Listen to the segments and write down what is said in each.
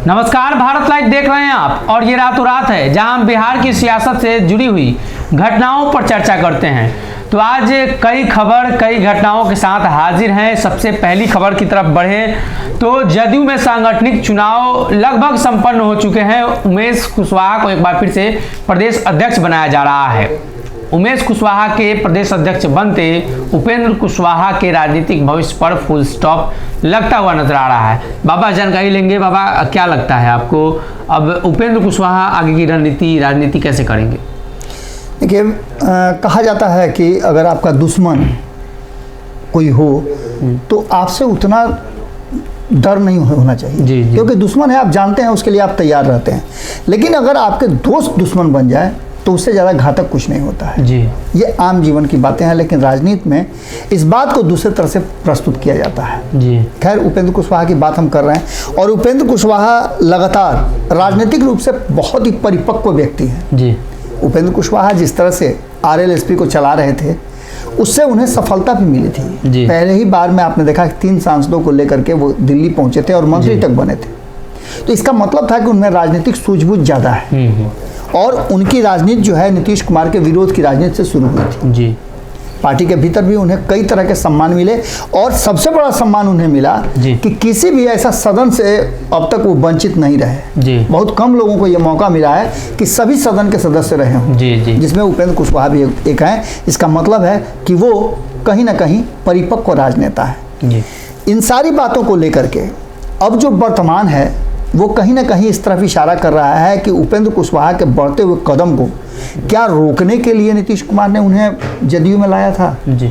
नमस्कार, भारत लाइव देख रहे हैं आप और ये रातों रात है जहां हम बिहार की सियासत से जुड़ी हुई घटनाओं पर चर्चा करते हैं। तो आज कई घटनाओं के साथ हाजिर हैं। सबसे पहली खबर की तरफ बढ़े तो जदयू में सांगठनिक चुनाव लगभग संपन्न हो चुके हैं। उमेश कुशवाहा को एक बार फिर से प्रदेश अध्यक्ष बनाया जा रहा है। उमेश कुशवाहा के प्रदेश अध्यक्ष बनते उपेंद्र कुशवाहा के राजनीतिक भविष्य पर फुल स्टॉप लगता हुआ नजर आ रहा है। बाबा जानकारी लेंगे। बाबा, क्या लगता है आपको, अब उपेंद्र कुशवाहा आगे की राजनीति कैसे करेंगे? देखिए, कहा जाता है कि अगर आपका दुश्मन कोई हो तो आपसे उतना डर नहीं होना चाहिए। जी। क्योंकि दुश्मन है, आप जानते हैं, उसके लिए आप तैयार रहते हैं। लेकिन अगर आपके दोस्त दुश्मन बन जाए तो उससे ज़्यादा घातक कुछ नहीं होता है। जी। ये आम जीवन की बातें हैं, लेकिन राजनीति में इस बात को दूसरे तरह से प्रस्तुत किया जाता है। जी। खैर, उपेंद्र कुशवाहा की बात हम कर रहे हैं और उपेंद्र कुशवाहा लगातार राजनीतिक रूप से बहुत ही परिपक्व व्यक्ति हैं। जी। उपेंद्र कुशवाहा जिस तरह से RLSP को चला रहे थे उससे उन्हें सफलता भी मिली थी। जी। पहले ही बार में आपने देखा 3 सांसदों को लेकर के वो दिल्ली पहुंचे थे और मंत्री तक बने थे। तो इसका मतलब था कि उनमें राजनीतिक सूझबूझ ज़्यादा है और उनकी राजनीति जो है नीतीश कुमार के विरोध की राजनीति से शुरू हुई थी। जी। पार्टी के भीतर भी उन्हें कई तरह के सम्मान मिले और सबसे बड़ा सम्मान उन्हें मिला कि किसी भी ऐसा सदन से अब तक वो वंचित नहीं रहे। जी। बहुत कम लोगों को ये मौका मिला है कि सभी सदन के सदस्य रहे हों। जी। जी। जिसमें उपेंद्र कुशवाहा भी एक हैं। इसका मतलब है कि वो कहीं ना कहीं परिपक्व राजनेता है। जी। इन सारी बातों को लेकर के अब जो वर्तमान है वो कहीं ना कहीं इस तरफ इशारा कर रहा है कि उपेंद्र कुशवाहा के बढ़ते हुए कदम को क्या रोकने के लिए नीतीश कुमार ने उन्हें जदयू में लाया था। जी।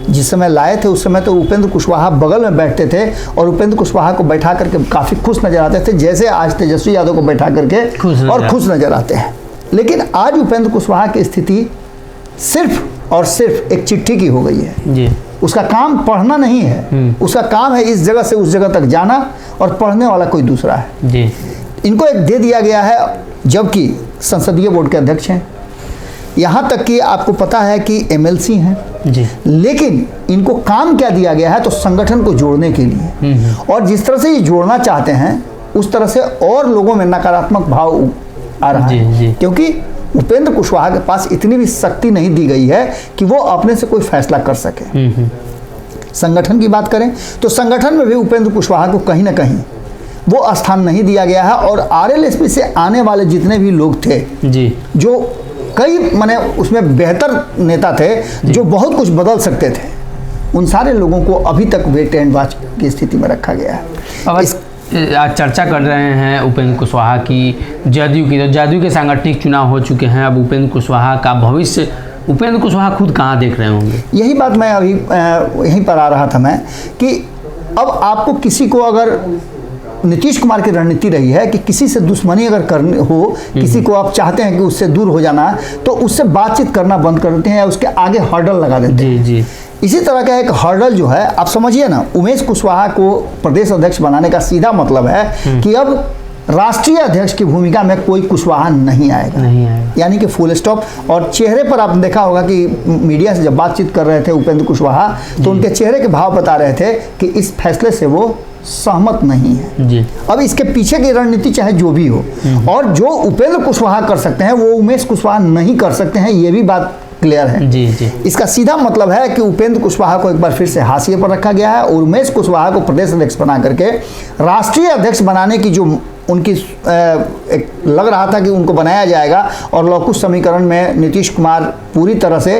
जिस समय लाए थे उस समय तो उपेंद्र कुशवाहा बगल में बैठते थे और उपेंद्र कुशवाहा को बैठा करके काफ़ी खुश नजर आते थे, जैसे आज तेजस्वी यादव को बैठा करके खुश नजर आते हैं। लेकिन आज उपेंद्र कुशवाहा की स्थिति सिर्फ और सिर्फ एक चिट्ठी की हो गई है। जी। उसका काम पढ़ना नहीं है, उसका काम है इस जगह से उस जगह तक जाना और पढ़ने वाला कोई दूसरा है। जी। इनको एक दे दिया गया है, जबकि संसदीय बोर्ड के अध्यक्ष हैं, यहाँ तक कि आपको पता है कि MLC हैं। जी। लेकिन इनको काम क्या दिया गया है, तो संगठन को जोड़ने के लिए। और जिस तरह से ये जोड़ना चाहते हैं उस तरह से और लोगों में नकारात्मक भाव आ रहा है। जी। क्योंकि उपेंद्र कुशवाहा के पास इतनी भी शक्ति नहीं दी गई है कि वो अपने से कोई फैसला कर सके। संगठन की बात करें तो संगठन में भी उपेंद्र कुशवाहा को कहीं ना कहीं वो स्थान नहीं दिया गया है और RLSP से आने वाले जितने भी लोग थे, जी, जो कई माने उसमें बेहतर नेता थे जो बहुत कुछ बदल सकते थे, उन सारे लोगों को अभी तक वेट एंड वॉच की स्थिति में रखा गया है। अब आज चर्चा कर रहे हैं उपेंद्र कुशवाहा की, जदयू की। तो जदयू के सांगठनिक चुनाव हो चुके हैं। अब उपेंद्र कुशवाहा का भविष्य उपेंद्र कुशवाहा खुद कहाँ देख रहे होंगे? यही बात मैं अभी यहीं पर आ रहा था मैं कि अब आपको किसी को, अगर नीतीश कुमार की रणनीति रही है कि किसी से दुश्मनी अगर करनी हो, किसी को आप चाहते हैं कि उससे दूर हो जाना है, तो उससे बातचीत करना बंद कर देते हैं या उसके आगे हर्डल लगा देते हैं। जी। इसी तरह का एक हर्डल जो है, आप समझिए ना, उमेश कुशवाहा को प्रदेश अध्यक्ष बनाने का सीधा मतलब है कि अब राष्ट्रीय अध्यक्ष की भूमिका में कोई कुशवाहा नहीं आएगा। यानी कि फुल स्टॉप। और चेहरे पर आपने देखा होगा कि मीडिया से जब बातचीत कर रहे थे उपेंद्र कुशवाहा, तो उनके चेहरे के भाव बता रहे थे कि इस फैसले से वो सहमत नहीं है। जी। अब इसके पीछे की रणनीति चाहे जो भी हो, और जो उपेंद्र कुशवाहा कर सकते हैं वो उमेश कुशवाहा नहीं कर सकते हैं, ये भी बात क्लियर है। जी। जी। इसका सीधा मतलब है कि उपेंद्र कुशवाहा को एक बार फिर से हाशिए पर रखा गया है और उमेश कुशवाहा को प्रदेश अध्यक्ष बना करके राष्ट्रीय अध्यक्ष बनाने की जो उनकी एक लग रहा था कि उनको बनाया जाएगा, और लौकुश समीकरण में नीतीश कुमार पूरी तरह से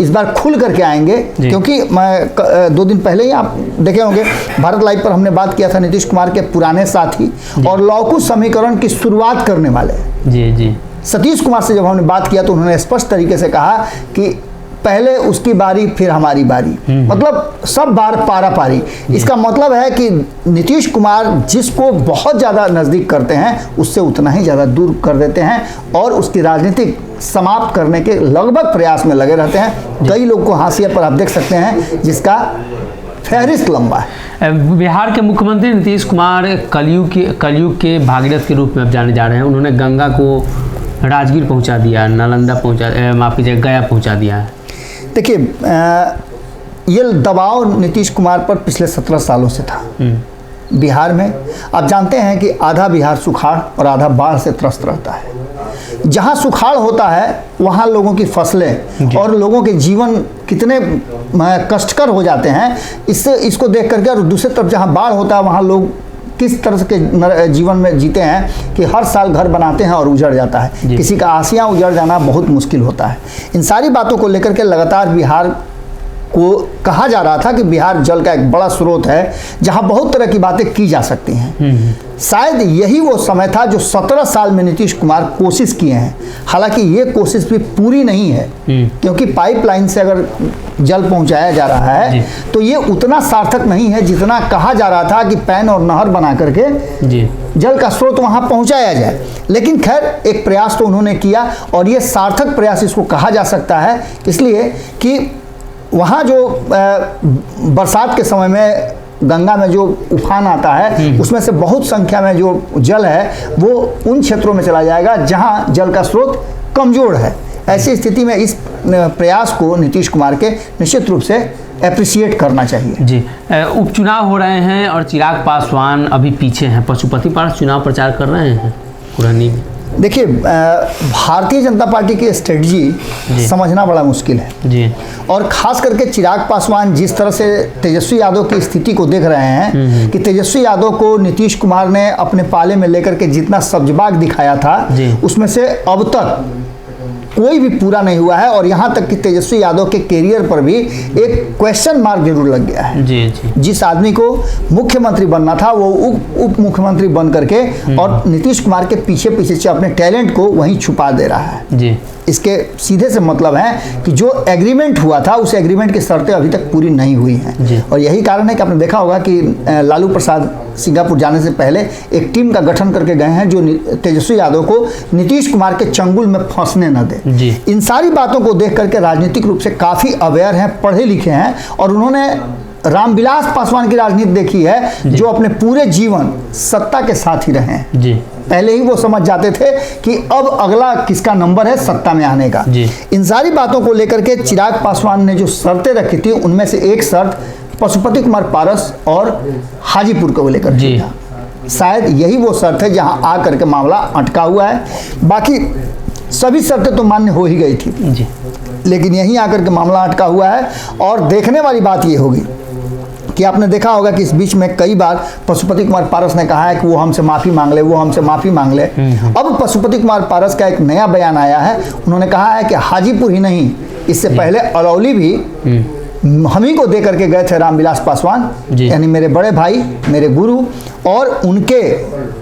इस बार खुल करके आएंगे। क्योंकि मैं 2 दिन पहले ही आप देखे होंगे भारत लाइव पर हमने बात किया था नीतीश कुमार के पुराने साथी और लौकुश समीकरण की शुरुआत करने वाले जी सतीश कुमार से जब हमने बात किया तो उन्होंने स्पष्ट तरीके से कहा कि पहले उसकी बारी फिर हमारी बारी, मतलब सब बार पारा पारी। इसका मतलब है कि नीतीश कुमार जिसको बहुत ज़्यादा नज़दीक करते हैं उससे उतना ही ज़्यादा दूर कर देते हैं और उसकी राजनीतिक समाप्त करने के लगभग प्रयास में लगे रहते हैं। कई लोग को हाशिए पर आप देख सकते हैं जिसका फहरिस्त लंबा है। बिहार के मुख्यमंत्री नीतीश कुमार कलयुग के भागीरथ के रूप में अब जाने जा रहे हैं। उन्होंने गंगा को राजगीर पहुंचा दिया, नालंदा माफ कीजिए गया पहुंचा दिया है। देखिए, ये दबाव नीतीश कुमार पर पिछले 17 सालों से था। बिहार में आप जानते हैं कि आधा बिहार सुखाड़ और आधा बाढ़ से त्रस्त रहता है। जहाँ सुखाड़ होता है वहाँ लोगों की फसलें और लोगों के जीवन कितने कष्टकर हो जाते हैं, इसको देख करके। और दूसरी तरफ जहाँ बाढ़ होता है वहाँ लोग किस तरह के जीवन में जीते हैं कि हर साल घर बनाते हैं और उजड़ जाता है, किसी का आसियाँ उजड़ जाना बहुत मुश्किल होता है। इन सारी बातों को लेकर के लगातार बिहार को कहा जा रहा था कि बिहार जल का एक बड़ा स्रोत है जहां बहुत तरह की बातें की जा सकती हैं। शायद यही वो समय था जो 17 साल में नीतीश कुमार कोशिश किए हैं। हालांकि ये कोशिश भी पूरी नहीं है, क्योंकि पाइपलाइन से अगर जल पहुंचाया जा रहा है तो ये उतना सार्थक नहीं है जितना कहा जा रहा था कि पैन और नहर बना करके जल का स्रोत वहां पहुंचाया जाए। लेकिन खैर एक प्रयास तो उन्होंने किया और ये सार्थक प्रयास इसको कहा जा सकता है, इसलिए कि वहाँ जो बरसात के समय में गंगा में जो उफान आता है उसमें से बहुत संख्या में जो जल है वो उन क्षेत्रों में चला जाएगा जहाँ जल का स्रोत कमज़ोर है। ऐसी स्थिति में इस प्रयास को नीतीश कुमार के निश्चित रूप से एप्रिशिएट करना चाहिए। जी, उपचुनाव हो रहे हैं और चिराग पासवान अभी पीछे हैं। पशुपति पार्क चुनाव प्रचार कर रहे हैं कुरहनी में। देखिए, भारतीय जनता पार्टी की स्ट्रेटजी समझना बड़ा मुश्किल है जी। और खास करके चिराग पासवान जिस तरह से तेजस्वी यादव की स्थिति को देख रहे हैं कि तेजस्वी यादव को नीतीश कुमार ने अपने पाले में लेकर के जितना सब्जबाग दिखाया था उसमें से अब तक कोई भी पूरा नहीं हुआ है। और यहाँ तक कि तेजस्वी यादव के कैरियर पर भी एक क्वेश्चन मार्क जरूर लग गया है। जी। जिस आदमी को मुख्यमंत्री बनना था वो उप मुख्यमंत्री बन करके और नीतीश कुमार के पीछे पीछे से अपने टैलेंट को वहीं छुपा दे रहा है। जी। इसके सीधे से मतलब है कि जो एग्रीमेंट हुआ था उस एग्रीमेंट की शर्तें अभी तक पूरी नहीं हुई हैं। और यही कारण है कि आपने देखा होगा कि लालू प्रसाद सिंगापुर जाने से पहले एक टीम का गठन करके गए हैं जो तेजस्वी यादव को नीतीश कुमार के चंगुल में फंसने न दे। इन सारी बातों को देख करके राजनीतिक रूप से काफ़ी अवेयर हैं, पढ़े लिखे हैं और उन्होंने रामविलास पासवान की राजनीति देखी है जो अपने पूरे जीवन सत्ता के साथ ही रहे हैं। पहले ही वो समझ जाते थे कि अब अगला किसका नंबर है सत्ता में आने का। इन सारी बातों को लेकर के चिराग पासवान ने जो शर्तें रखी थी उनमें से एक शर्त पशुपति कुमार पारस और हाजीपुर को लेकर था। शायद यही वो शर्त है जहां आकर के मामला अटका हुआ है। बाकी सभी शर्तें तो मान्य हो ही गई थी, लेकिन यहीं आकर के मामला अटका हुआ है। और देखने वाली बात ये होगी कि आपने देखा होगा कि इस बीच में कई बार पशुपति कुमार पारस ने कहा है कि वो हमसे माफ़ी मांग ले, वो हमसे माफ़ी मांग ले। अब पशुपति कुमार पारस का एक नया बयान आया है। उन्होंने कहा है कि हाजीपुर ही नहीं, इससे पहले अलौली भी हम ही को दे करके गए थे रामविलास पासवान, यानी मेरे बड़े भाई, मेरे गुरु, और उनके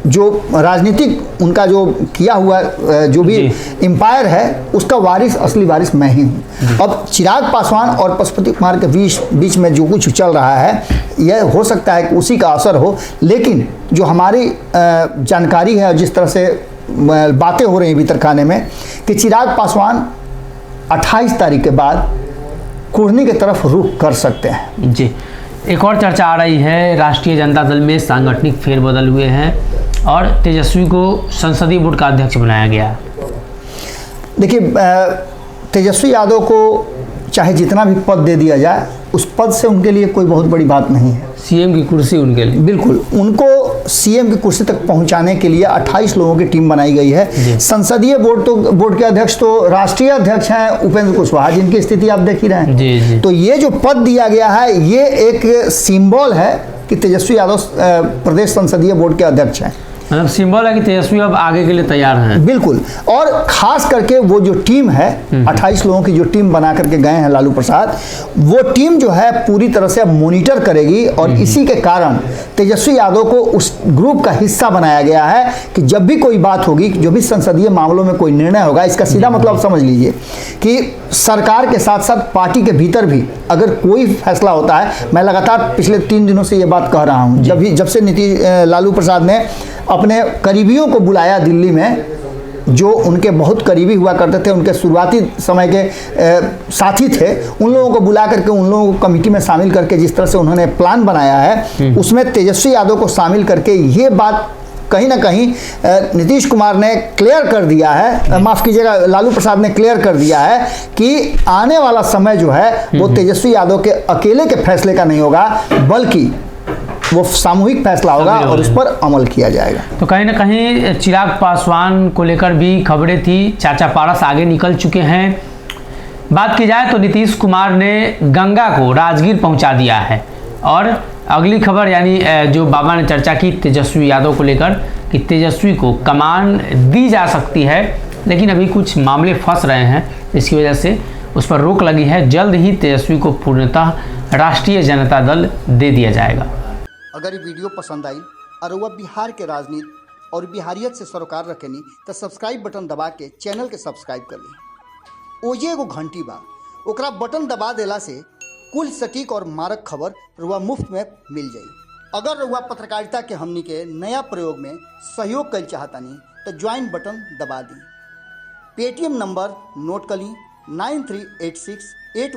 जो राजनीतिक उनका जो किया हुआ जो भी एम्पायर है उसका वारिस, असली वारिस मैं ही हूँ। अब चिराग पासवान और पशुपति कुमार के बीच में जो कुछ चल रहा है यह हो सकता है कि उसी का असर हो, लेकिन जो हमारी जानकारी है, जिस तरह से बातें हो रही हैं भीतर खाने में, कि चिराग पासवान 28 तारीख के बाद कुर्नी की तरफ रुख कर सकते हैं। जी, एक और चर्चा आ रही है, राष्ट्रीय जनता दल में सांगठनिक फेरबदल हुए हैं और तेजस्वी को संसदीय बोर्ड का अध्यक्ष बनाया गया। देखिए, तेजस्वी यादव को चाहे जितना भी पद दे दिया जाए उस पद से उनके लिए कोई बहुत बड़ी बात नहीं है। सीएम की कुर्सी उनके लिए, बिल्कुल, उनको सीएम की कुर्सी तक पहुंचाने के लिए 28 लोगों की टीम बनाई गई है। संसदीय बोर्ड के अध्यक्ष तो राष्ट्रीय अध्यक्ष हैं उपेंद्र कुशवाहा, जिनकी स्थिति आप देख ही रहे हैं। जी। तो ये जो पद दिया गया है ये एक सिंबल है कि तेजस्वी यादव प्रदेश संसदीय बोर्ड के अध्यक्ष हैं। मतलब सिंबल है कि तेजस्वी अब आगे के लिए तैयार हैं। बिल्कुल, और खास करके वो जो टीम है 28 लोगों की जो टीम बना करके गए हैं लालू प्रसाद, वो टीम जो है पूरी तरह से मॉनिटर करेगी और इसी के कारण तेजस्वी यादव को उस ग्रुप का हिस्सा बनाया गया है कि जब भी कोई बात होगी, जो भी संसदीय मामलों में कोई निर्णय होगा, इसका सीधा मतलब समझ लीजिए कि सरकार के साथ साथ पार्टी के भीतर भी अगर कोई फैसला होता है, मैं लगातार पिछले 3 दिनों से ये बात कह रहा हूँ, जब से लालू प्रसाद ने अपने करीबियों को बुलाया दिल्ली में, जो उनके बहुत करीबी हुआ करते थे, उनके शुरुआती समय के साथी थे, उन लोगों को बुला करके उन लोगों को कमेटी में शामिल करके जिस तरह से उन्होंने प्लान बनाया है उसमें तेजस्वी यादव को शामिल करके ये बात कहीं ना कहीं नीतीश कुमार ने क्लियर कर दिया है, माफ़ कीजिएगा, लालू प्रसाद ने क्लियर कर दिया है कि आने वाला समय जो है वो तेजस्वी यादव के अकेले के फैसले का नहीं होगा, बल्कि वो सामूहिक फैसला होगा और उस पर अमल किया जाएगा। तो कहीं ना कहीं चिराग पासवान को लेकर भी खबरें थी, चाचा पारस आगे निकल चुके हैं। बात की जाए तो नीतीश कुमार ने गंगा को राजगीर पहुंचा दिया है। और अगली खबर यानी जो बाबा ने चर्चा की तेजस्वी यादव को लेकर कि तेजस्वी को कमान दी जा सकती है, लेकिन अभी कुछ मामले फंस रहे हैं, इसकी वजह से उस पर रोक लगी है। जल्द ही तेजस्वी को पूर्णतः राष्ट्रीय जनता दल दे दिया जाएगा। अगर ये वीडियो पसंद आई और वह बिहार के राजनीति और बिहारियत से सरोकार रखेनी तो सब्सक्राइब बटन दबा के चैनल के सब्सक्राइब कर ली। ओजे एगो घंटी बा, ओकरा बटन दबा देला से कुल सटीक और मारक खबर रुआ मुफ्त में मिल जाई। अगर रुआ पत्रकारिता के हमनी के नया प्रयोग में सहयोग कर चाहतानी तो ज्वाइन बटन दबा दी। पेटीएम नंबर नोट कर ली 938681